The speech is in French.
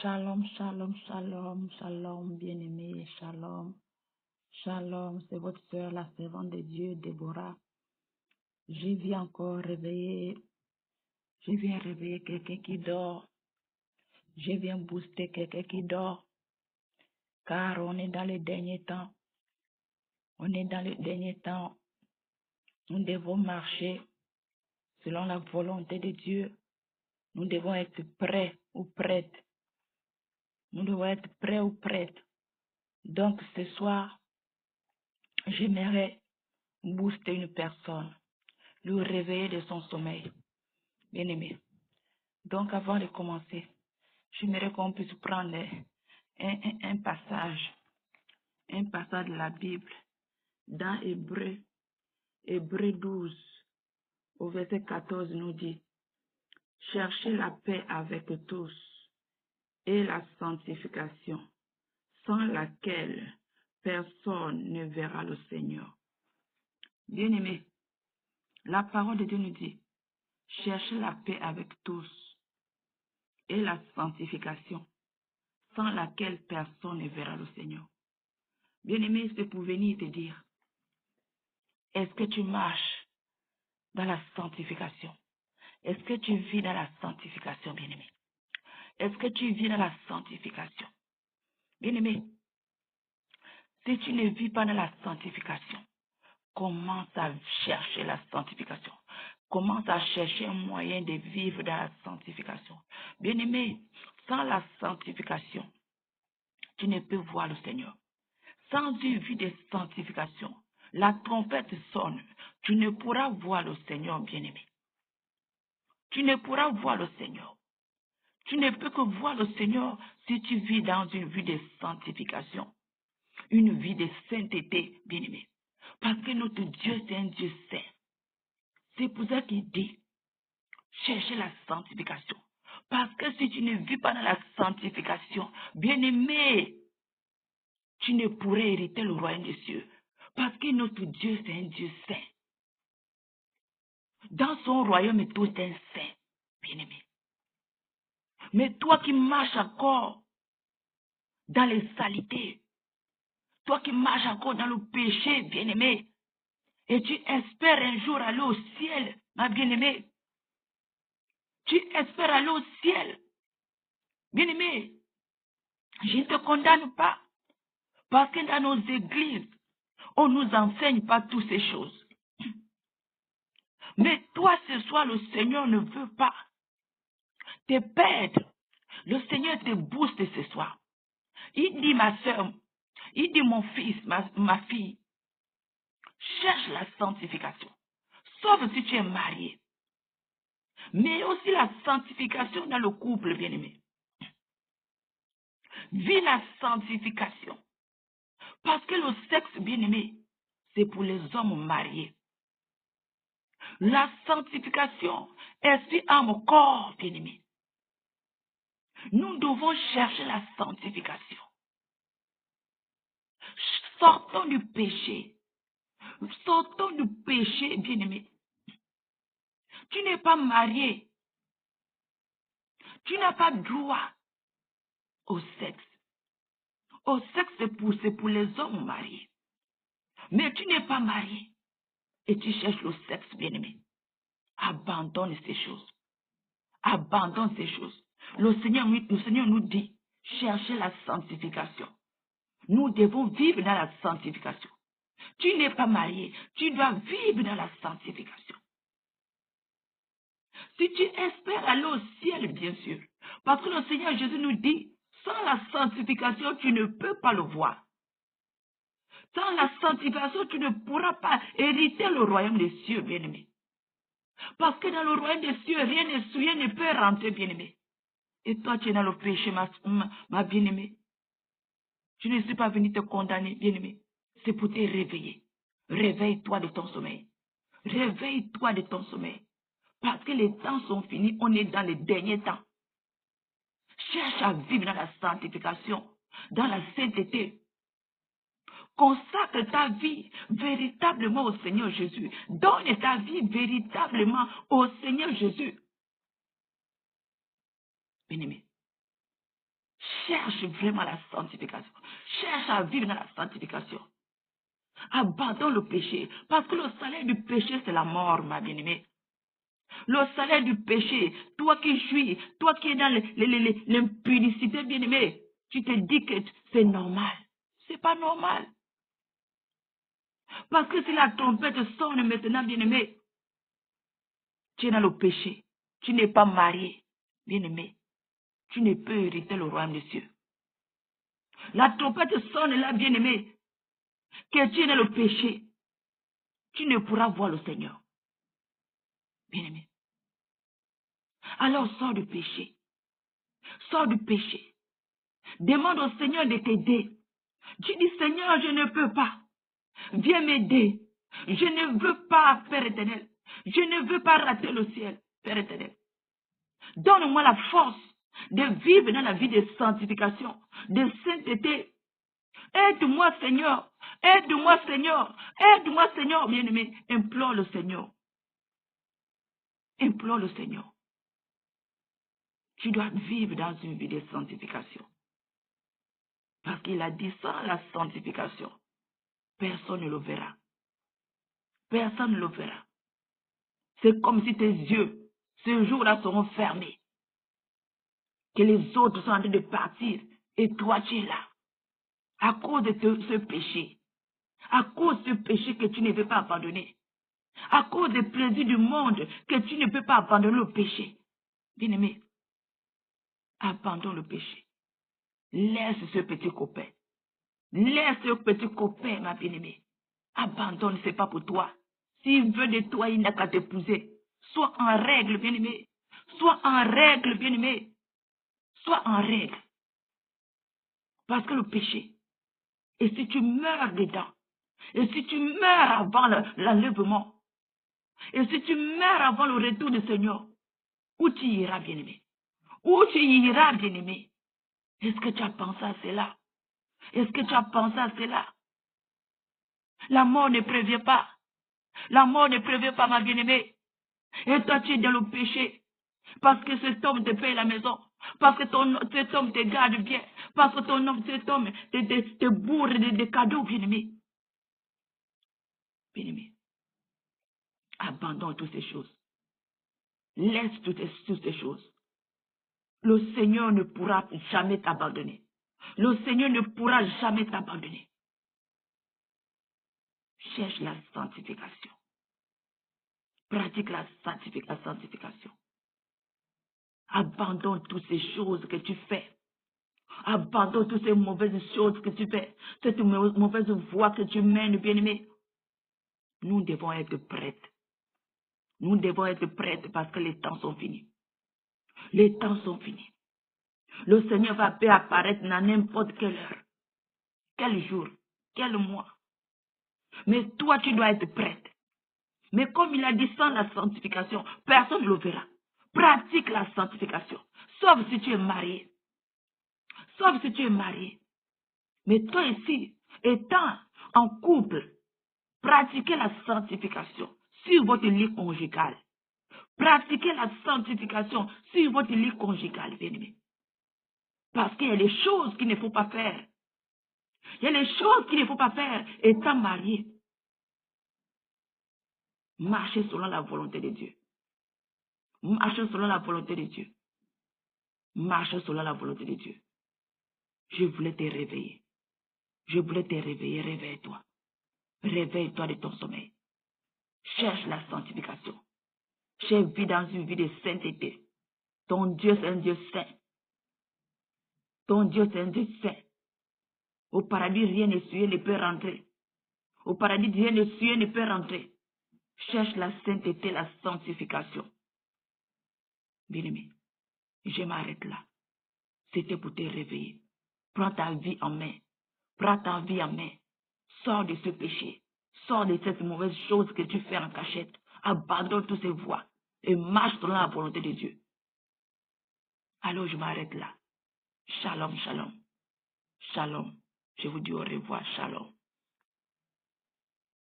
Shalom, shalom, shalom, shalom, bien-aimé, shalom, shalom, c'est votre sœur, la servante de Dieu, Déborah. Je viens encore réveiller, je viens réveiller quelqu'un qui dort, je viens booster quelqu'un qui dort, car on est dans les derniers temps, nous devons marcher selon la volonté de Dieu, nous devons être prêts ou prêtes, nous devons être prêts ou prêtes. Donc ce soir, j'aimerais booster une personne, le réveiller de son sommeil. Bien-aimé. Donc, avant de commencer, j'aimerais qu'on puisse prendre un passage de la Bible dans Hébreux 12, au verset 14, nous dit, cherchez la paix avec tous et la sanctification, sans laquelle personne ne verra le Seigneur. Bien-aimé, la parole de Dieu nous dit, cherchez la paix avec tous et la sanctification, sans laquelle personne ne verra le Seigneur. Bien-aimé, c'est pour venir te dire, est-ce que tu marches dans la sanctification? Est-ce que tu vis dans la sanctification, bien-aimé? Est-ce que tu vis dans la sanctification? Bien-aimé, si tu ne vis pas dans la sanctification, commence à chercher la sanctification. Commence à chercher un moyen de vivre dans la sanctification. Bien-aimé, sans la sanctification, tu ne peux voir le Seigneur. Sans une vie de sanctification, la trompette sonne. Tu ne pourras voir le Seigneur, bien-aimé. Tu ne pourras voir le Seigneur. Tu ne peux que voir le Seigneur si tu vis dans une vie de sanctification, une vie de sainteté, bien-aimé. Parce que notre Dieu, c'est un Dieu saint. C'est pour ça qu'il dit, cherchez la sanctification. Parce que si tu ne vis pas dans la sanctification, bien-aimé, tu ne pourrais hériter le royaume des cieux. Parce que notre Dieu, c'est un Dieu saint. Dans son royaume, tout est un saint, bien-aimé. Mais toi qui marches encore dans les saletés, toi qui marches encore dans le péché, bien-aimé, et tu espères un jour aller au ciel, ma bien-aimée, tu espères aller au ciel, bien-aimé, je ne te condamne pas, parce que dans nos églises, on ne nous enseigne pas toutes ces choses. Mais toi, ce soir, le Seigneur ne veut pas te perdre. Le Seigneur te booste ce soir. Il dit, ma soeur, il dit, mon fils, ma fille, cherche la sanctification. Sauf si tu es marié. Mais aussi la sanctification dans le couple, bien-aimé. Vis la sanctification. Parce que le sexe, bien-aimé, c'est pour les hommes mariés. La sanctification, esprit, âme, corps, bien-aimé. Nous devons chercher la sanctification. Sortons du péché. Sortons du péché, bien-aimé. Tu n'es pas marié. Tu n'as pas droit au sexe. Au sexe, c'est pour les hommes mariés. Mais tu n'es pas marié. Et tu cherches le sexe, bien-aimé. Abandonne ces choses. Abandonne ces choses. Le Seigneur nous dit, cherchez la sanctification. Nous devons vivre dans la sanctification. Tu n'es pas marié. Tu dois vivre dans la sanctification. Si tu espères aller au ciel, bien sûr. Parce que le Seigneur Jésus nous dit, sans la sanctification, tu ne peux pas le voir. Sans la sanctification, tu ne pourras pas hériter le royaume des cieux, bien-aimé. Parce que dans le royaume des cieux, rien ne peut rentrer, bien-aimé. Et toi, tu es dans le péché, ma bien-aimée. Je ne suis pas venu te condamner, bien-aimé. C'est pour te réveiller. Réveille-toi de ton sommeil. Réveille-toi de ton sommeil. Parce que les temps sont finis, on est dans les derniers temps. Cherche à vivre dans la sanctification, dans la sainteté. Consacre ta vie véritablement au Seigneur Jésus. Donne ta vie véritablement au Seigneur Jésus. Bien-aimé, Cherche vraiment la sanctification. Cherche à vivre dans la sanctification. Abandonne le péché. Parce que le salaire du péché, c'est la mort, ma bien-aimée. Le salaire du péché, toi qui jouis, toi qui es dans l'impudicité, bien-aimé, tu te dis que c'est normal. C'est pas normal. Parce que si la trompette sonne maintenant, bien-aimé, tu es dans le péché. Tu n'es pas marié, bien-aimé. Tu ne peux hériter le royaume des cieux. La trompette sonne là, bien-aimé, que tu es dans le péché. Tu ne pourras voir le Seigneur. Bien-aimé. Alors sors du péché. Sors du péché. Demande au Seigneur de t'aider. Tu dis, Seigneur, je ne peux pas. Viens m'aider. Je ne veux pas, Père éternel. Je ne veux pas rater le ciel, Père éternel. Donne-moi la force de vivre dans la vie de sanctification, de sainteté. Aide-moi, Seigneur. Aide-moi, Seigneur. Aide-moi, Seigneur, bien-aimé. Implore le Seigneur. Implore le Seigneur. Tu dois vivre dans une vie de sanctification. Parce qu'il a dit, sans la sanctification, personne ne le verra. Personne ne le verra. C'est comme si tes yeux, ce jour-là, seront fermés. Que les autres sont en train de partir. Et toi, tu es là. À cause de ce péché. À cause de ce péché que tu ne veux pas abandonner. À cause des plaisirs du monde que tu ne peux pas abandonner le péché. Bien-aimé, abandonne le péché. Laisse ce petit copain. Laisse ce petit copain, ma bien-aimée. Abandonne, ce n'est pas pour toi. S'il veut de toi, il n'a qu'à t'épouser. Sois en règle, bien-aimé. Sois en règle, bien-aimé. Sois en règle. Parce que le péché, et si tu meurs dedans, et si tu meurs avant l'enlèvement, et si tu meurs avant le retour du Seigneur, où tu iras, bien-aimé? Où tu iras, bien-aimé? Est-ce que tu as pensé à cela? Est-ce que tu as pensé à cela? La mort ne prévient pas. La mort ne prévient pas, ma bien-aimée. Et toi, tu es dans le péché. Parce que cet homme te paye la maison. Parce que cet homme te garde bien. Parce que cet homme te bourre de cadeaux, bien-aimé. Bien-aimé, abandonne toutes ces choses. Laisse toutes ces choses. Le Seigneur ne pourra jamais t'abandonner. Le Seigneur ne pourra jamais t'abandonner. Cherche la sanctification. Pratique la sanctification. Abandonne toutes ces choses que tu fais. Abandonne toutes ces mauvaises choses que tu fais. Cette mauvaise voie que tu mènes, bien-aimé. Nous devons être prêtes. Nous devons être prêtes parce que les temps sont finis. Les temps sont finis. Le Seigneur va apparaître dans n'importe quelle heure. Quel jour, quel mois. Mais toi, tu dois être prête. Mais comme il a dit, sans la sanctification, personne ne le verra. Pratique la sanctification. Sauf si tu es marié. Sauf si tu es marié. Mais toi ici, étant en couple, pratiquez la sanctification sur votre lit conjugal. Pratiquez la sanctification sur votre lit conjugal, bien-aimé. Parce qu'il y a des choses qu'il ne faut pas faire. Il y a des choses qu'il ne faut pas faire étant marié. Marchez selon la volonté de Dieu. Marchez selon la volonté de Dieu. Marchez selon la volonté de Dieu. Je voulais te réveiller. Je voulais te réveiller. Réveille-toi. Réveille-toi de ton sommeil. Cherche la sanctification. Cherche vie dans une vie de sainteté. Ton Dieu, c'est un Dieu saint. Ton Dieu, c'est un Dieu saint. Au paradis, rien de souillé ne peut rentrer. Au paradis, rien de souillé ne peut rentrer. Cherche la sainteté, la sanctification. Bien-aimé, je m'arrête là. C'était pour te réveiller. Prends ta vie en main. Prends ta vie en main. Sors de ce péché. Sors de cette mauvaise chose que tu fais en cachette. Abandonne toutes ces voies et marche selon la volonté de Dieu. Alors je m'arrête là. Shalom, shalom. Shalom. Je vous dis au revoir. Shalom.